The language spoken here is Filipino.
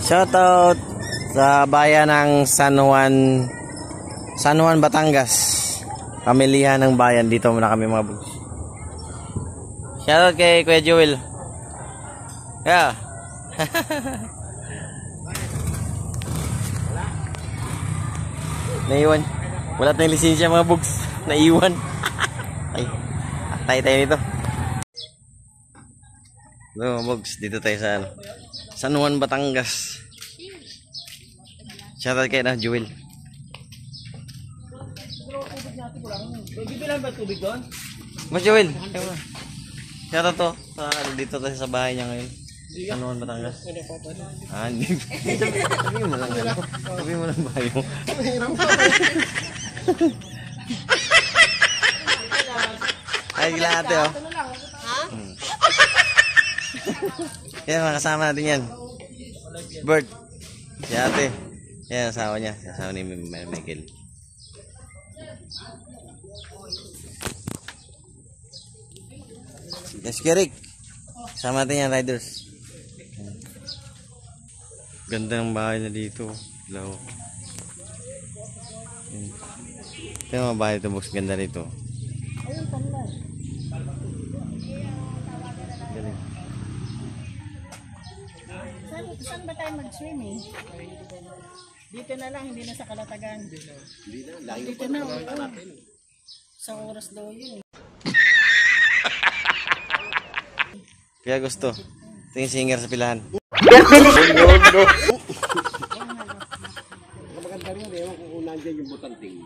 Shoutout sa bayan ng San Juan, Batangas. Pamilihan ng bayan. Dito muna kami mga boss. Shoutout kay Kuya Joel. Yeah. Naiwan. Wala tayong lisensya mga boss. Naiwan. Ay, tayo nito. No, bogs, dito tayo sa San Juan, Batangas. Shoutout kay na Joel. Bibilan ba tubig doon? Mas Joel. Shoutout to. Dito tayo sa bahay niya ngayon. San Juan, Batangas. Ah, hindi. Sabi mo lang ano. Sabi mo lang bahay mo. Ay, gila ate oh. Ha? Yan, mga kasama natin yan. Bert. Si ate. Yan, asawa niya. Asawa ni Michael. Yes, Kirik. Kasama natin yan, riders. Ganda ng bahay na dito. Hello. Ito yung mga bahay ito, boss. Ganda rito. Ayun, pala. Galing. Saan ba tayo mag-swimming? Dito na lang, hindi na sa Kalatagan. Dito na, oo. Sa oras daw yun. Kaya gusto. Ito yung singer sa pilahan. Maganda rin, ewan kung nandiyan yung butanting.